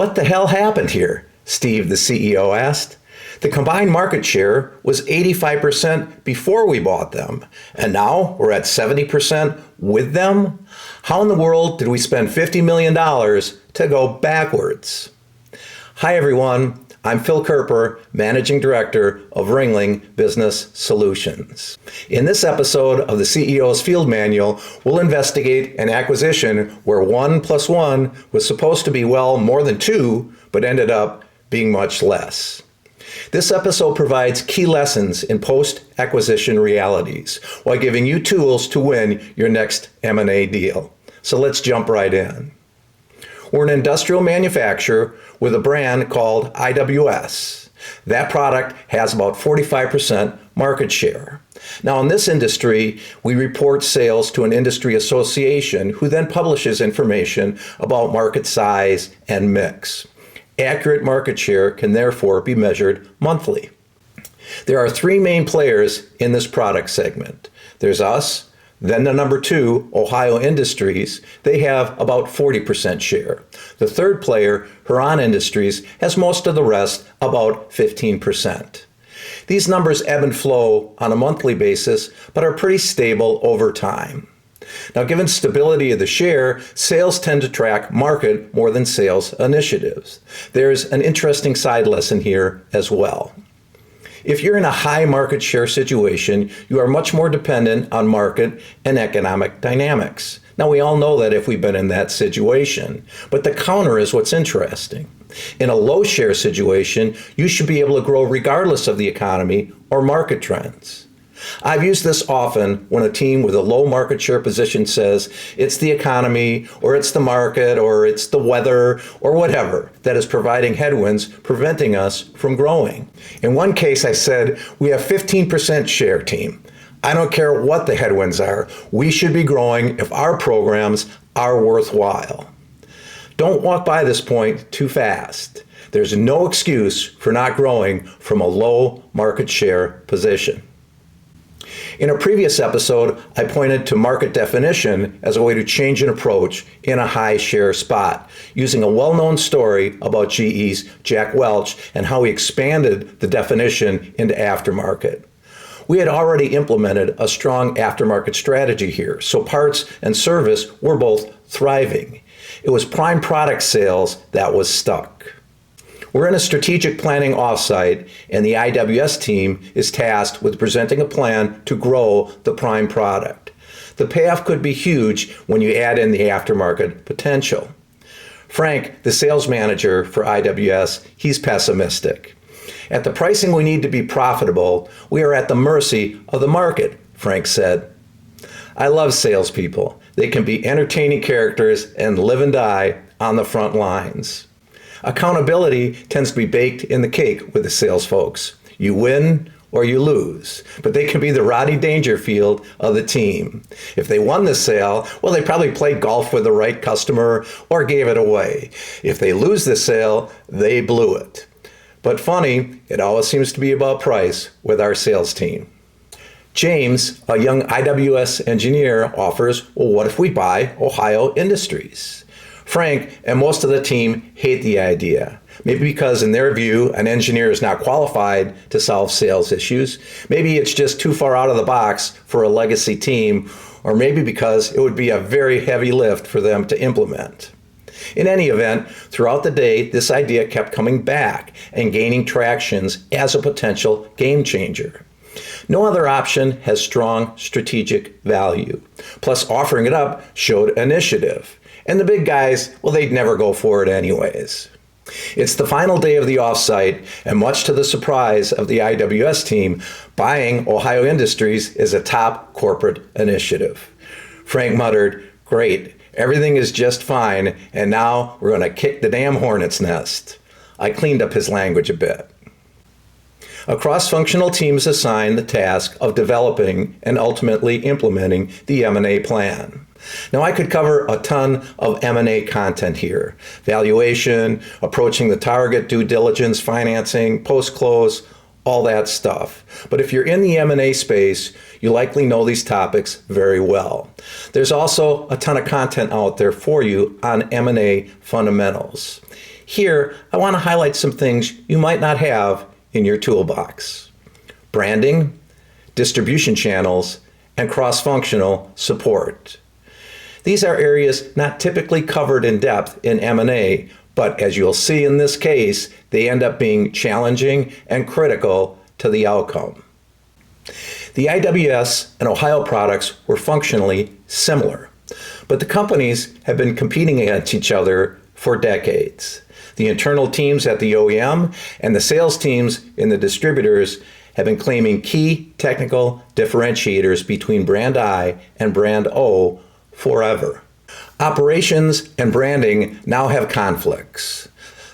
What the hell happened here? Steve, the CEO, asked. The combined market share was 85% before we bought them, and now we're at 70% with them? How in the world did we spend $50 million to go backwards? Hi everyone, I'm Phil Coerper, Managing Director of Ringling Business Solutions. In this episode of the CEO's Field Manual, we'll investigate an acquisition where 1 + 1 was supposed to be, well, more than 2, but ended up being much less. This episode provides key lessons in post-acquisition realities while giving you tools to win your next M&A deal. So let's jump right in. We're an industrial manufacturer with a brand called IWS. That product has about 45% market share. Now in this industry, we report sales to an industry association who then publishes information about market size and mix. Accurate market share can therefore be measured monthly. There are 3 main players in this product segment. There's us, then the number 2, Ohio Industries. They have about 40% share. The third player, Huron Industries, has most of the rest, about 15%. These numbers ebb and flow on a monthly basis, but are pretty stable over time. Now, given stability of the share, sales tend to track market more than sales initiatives. There's an interesting side lesson here as well. If you're in a high market share situation, you are much more dependent on market and economic dynamics. Now, we all know that if we've been in that situation, but the counter is what's interesting. In a low share situation, you should be able to grow regardless of the economy or market trends. I've used this often when a team with a low market share position says it's the economy, or it's the market, or it's the weather, or whatever that is providing headwinds, preventing us from growing. In one case, I said, we have 15% share, team. I don't care what the headwinds are. We should be growing if our programs are worthwhile. Don't walk by this point too fast. There's no excuse for not growing from a low market share position. In a previous episode, I pointed to market definition as a way to change an approach in a high share spot, using a well-known story about GE's Jack Welch and how he expanded the definition into aftermarket. We had already implemented a strong aftermarket strategy here, so parts and service were both thriving. It was prime product sales that was stuck. We're in a strategic planning offsite, and the IWS team is tasked with presenting a plan to grow the prime product. The payoff could be huge when you add in the aftermarket potential. Frank, the sales manager for IWS, he's pessimistic. At the pricing we need to be profitable, we are at the mercy of the market, Frank said. I love salespeople. They can be entertaining characters and live and die on the front lines. Accountability tends to be baked in the cake with the sales folks. You win or you lose, but they can be the Rodney Dangerfield of the team. If they won the sale, well, they probably played golf with the right customer or gave it away. If they lose the sale, they blew it. But funny, it always seems to be about price with our sales team. James, a young IWS engineer, offers, well, what if we buy Ohio Industries? Frank and most of the team hate the idea. Maybe because in their view, an engineer is not qualified to solve sales issues. Maybe it's just too far out of the box for a legacy team, or maybe because it would be a very heavy lift for them to implement. In any event, throughout the day, this idea kept coming back and gaining tractions as a potential game changer. No other option has strong strategic value. Plus, offering it up showed initiative. And the big guys, well, they'd never go for it anyways. It's the final day of the offsite, and much to the surprise of the IWS team, buying Ohio Industries is a top corporate initiative. Frank muttered, "Great, everything is just fine, and now we're going to kick the damn hornet's nest." I cleaned up his language a bit. A cross-functional team is assigned the task of developing and ultimately implementing the M&A plan. Now, I could cover a ton of M&A content here. Valuation, approaching the target, due diligence, financing, post-close, all that stuff. But if you're in the M&A space, you likely know these topics very well. There's also a ton of content out there for you on M&A fundamentals. Here, I want to highlight some things you might not have in your toolbox: branding, distribution channels, and cross-functional support. These are areas not typically covered in depth in M&A, but as you'll see in this case, they end up being challenging and critical to the outcome. The IWS and Ohio products were functionally similar, but the companies have been competing against each other for decades. The internal teams at the OEM and the sales teams in the distributors have been claiming key technical differentiators between brand I and brand O forever. Operations and branding now have conflicts.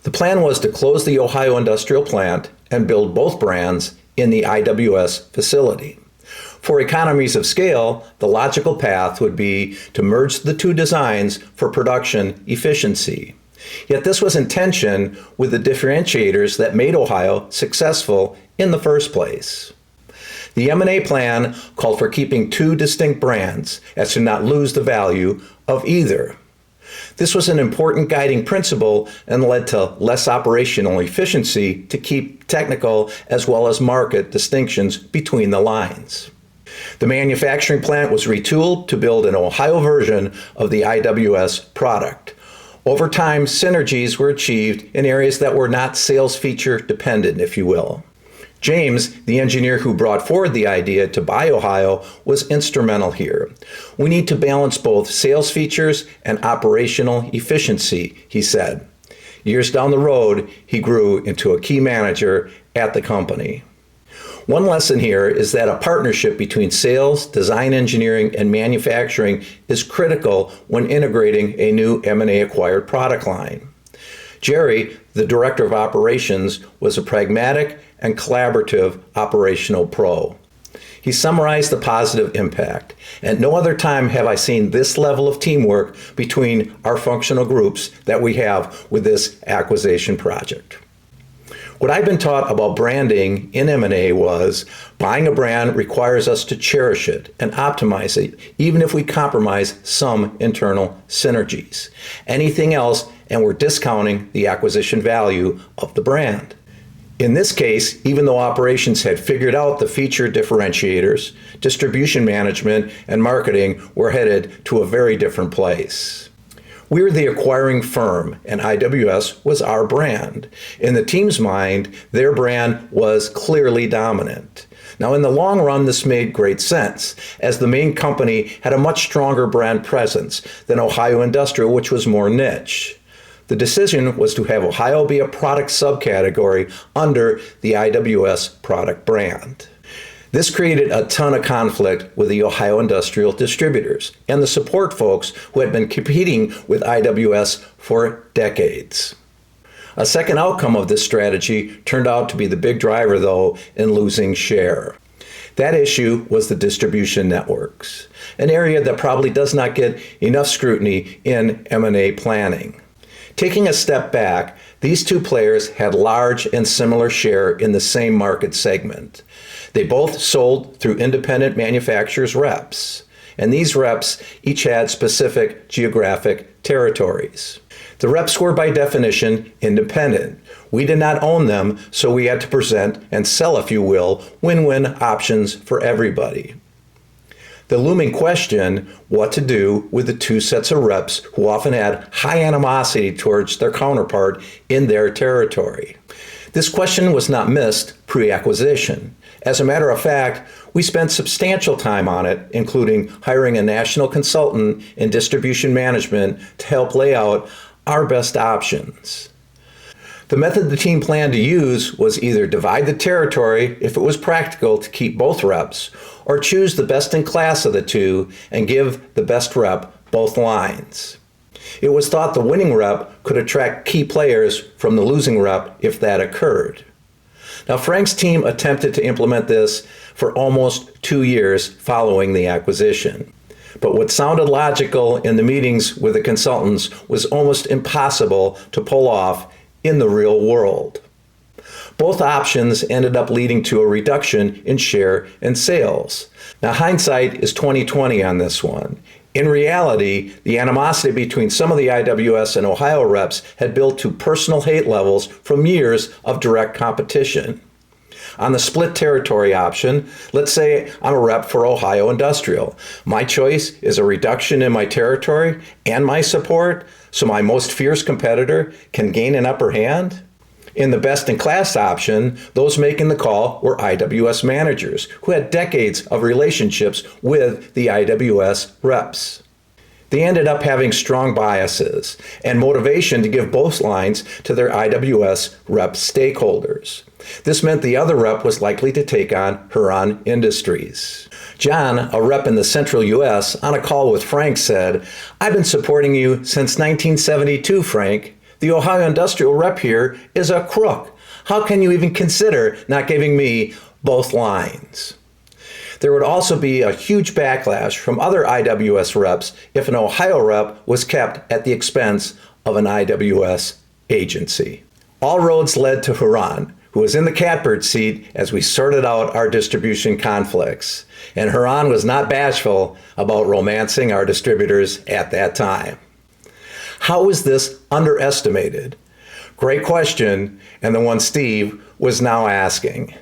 The plan was to close the Ohio industrial plant and build both brands in the IWS facility. For economies of scale, the logical path would be to merge the two designs for production efficiency. Yet this was in tension with the differentiators that made Ohio successful in the first place. The M&A plan called for keeping two distinct brands as to not lose the value of either. This was an important guiding principle and led to less operational efficiency to keep technical as well as market distinctions between the lines. The manufacturing plant was retooled to build an Ohio version of the IWS product. Over time, synergies were achieved in areas that were not sales feature dependent, if you will. James, the engineer who brought forward the idea to buy Ohio, was instrumental here. We need to balance both sales features and operational efficiency, he said. Years down the road, he grew into a key manager at the company. One lesson here is that a partnership between sales, design engineering, and manufacturing is critical when integrating a new M&A acquired product line. Jerry, the director of operations, was a pragmatic and collaborative operational pro. He summarized the positive impact. At no other time have I seen this level of teamwork between our functional groups that we have with this acquisition project. What I've been taught about branding in M&A was buying a brand requires us to cherish it and optimize it, even if we compromise some internal synergies. Anything else, and we're discounting the acquisition value of the brand. In this case, even though operations had figured out the feature differentiators, distribution management and marketing were headed to a very different place. We were the acquiring firm, and IWS was our brand. In the team's mind, their brand was clearly dominant. Now, in the long run, this made great sense, as the main company had a much stronger brand presence than Ohio Industrial, which was more niche. The decision was to have Ohio be a product subcategory under the IWS product brand. This created a ton of conflict with the Ohio industrial distributors and the support folks who had been competing with IWS for decades. A second outcome of this strategy turned out to be the big driver, though, in losing share. That issue was the distribution networks, an area that probably does not get enough scrutiny in M&A planning. Taking a step back, these two players had large and similar share in the same market segment. They both sold through independent manufacturers' reps, and these reps each had specific geographic territories. The reps were by definition independent. We did not own them, so we had to present and sell, if you will, win-win options for everybody. The looming question, what to do with the two sets of reps who often had high animosity towards their counterpart in their territory. This question was not missed pre-acquisition. As a matter of fact, we spent substantial time on it, including hiring a national consultant in distribution management to help lay out our best options. The method the team planned to use was either divide the territory if it was practical to keep both reps, or choose the best in class of the two and give the best rep both lines. It was thought the winning rep could attract key players from the losing rep if that occurred. Now, Frank's team attempted to implement this for almost 2 years following the acquisition. But what sounded logical in the meetings with the consultants was almost impossible to pull off in the real world. Both options ended up leading to a reduction in share and sales. Now, hindsight is 20/20 on this one. In reality, the animosity between some of the IWS and Ohio reps had built to personal hate levels from years of direct competition. On the split territory option, let's say I'm a rep for Ohio Industrial. My choice is a reduction in my territory and my support so my most fierce competitor can gain an upper hand. In the best-in-class option, those making the call were IWS managers who had decades of relationships with the IWS reps. They ended up having strong biases and motivation to give both lines to their IWS rep stakeholders. This meant the other rep was likely to take on Huron Industries. John, a rep in the central U.S., on a call with Frank said, "I've been supporting you since 1972, Frank. The Ohio Industrial rep here is a crook. How can you even consider not giving me both lines?" There would also be a huge backlash from other IWS reps if an Ohio rep was kept at the expense of an IWS agency. All roads led to Huron, who was in the catbird seat as we sorted out our distribution conflicts. And Huron was not bashful about romancing our distributors at that time. How was this underestimated? Great question, and the one Steve was now asking.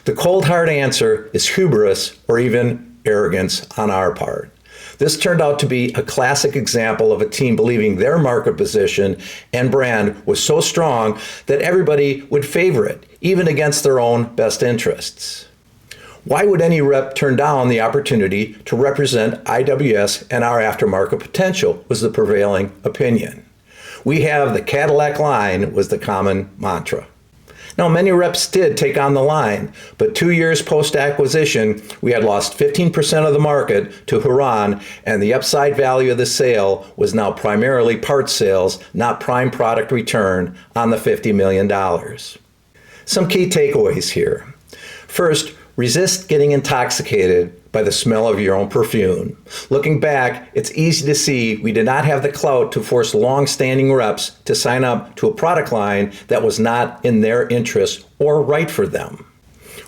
The cold hard answer is hubris or even arrogance on our part. This turned out to be a classic example of a team believing their market position and brand was so strong that everybody would favor it, even against their own best interests. Why would any rep turn down the opportunity to represent IWS and our aftermarket potential was the prevailing opinion. We have the Cadillac line was the common mantra. Now, many reps did take on the line, but 2 years post-acquisition, we had lost 15% of the market to Huron, and the upside value of the sale was now primarily parts sales, not prime product return on the $50 million. Some key takeaways here. First, resist getting intoxicated by the smell of your own perfume. Looking back, it's easy to see we did not have the clout to force long-standing reps to sign up to a product line that was not in their interest or right for them.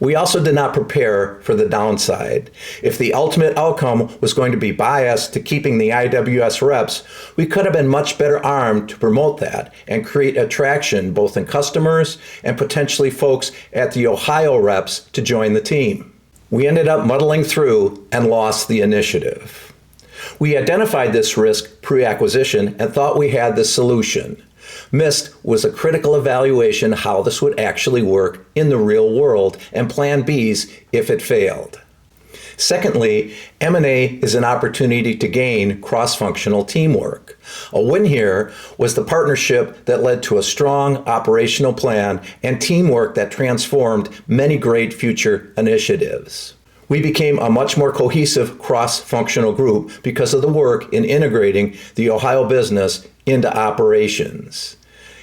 We also did not prepare for the downside. If the ultimate outcome was going to be biased to keeping the IWS reps, we could have been much better armed to promote that and create attraction both in customers and potentially folks at the Ohio reps to join the team. We ended up muddling through and lost the initiative. We identified this risk pre-acquisition and thought we had the solution. Missed was a critical evaluation how this would actually work in the real world and plan Bs if it failed. Secondly, M&A is an opportunity to gain cross-functional teamwork. A win here was the partnership that led to a strong operational plan and teamwork that transformed many great future initiatives. We became a much more cohesive cross-functional group because of the work in integrating the Ohio business into operations.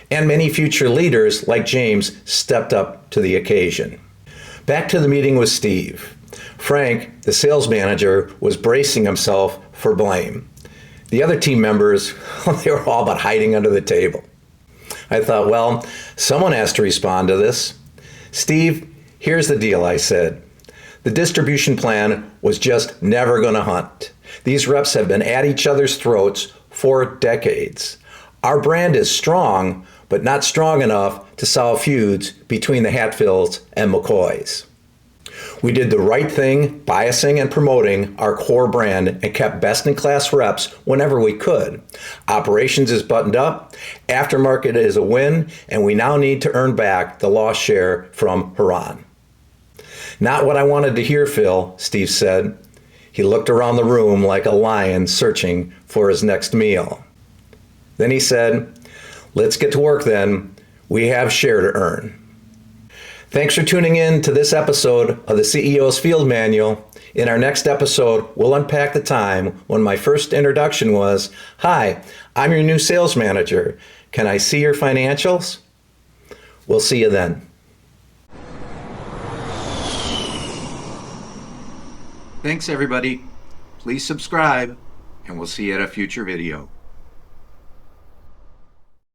And many future leaders like James stepped up to the occasion. Back to the meeting with Steve. Frank, the sales manager, was bracing himself for blame. The other team members, they were all but hiding under the table. I thought, well, someone has to respond to this. Steve, here's the deal, I said. The distribution plan was just never going to hunt. These reps have been at each other's throats for decades. Our brand is strong, but not strong enough to solve feuds between the Hatfields and McCoys. We did the right thing, biasing and promoting our core brand and kept best-in-class reps whenever we could. Operations is buttoned up, aftermarket is a win, and we now need to earn back the lost share from Huron. Not what I wanted to hear, Phil, Steve said. He looked around the room like a lion searching for his next meal. Then he said, let's get to work then. We have share to earn. Thanks for tuning in to this episode of the CEO's Field Manual. In our next episode, we'll unpack the time when my first introduction was, "Hi, I'm your new sales manager. Can I see your financials?" We'll see you then. Thanks, everybody. Please subscribe, and we'll see you at a future video.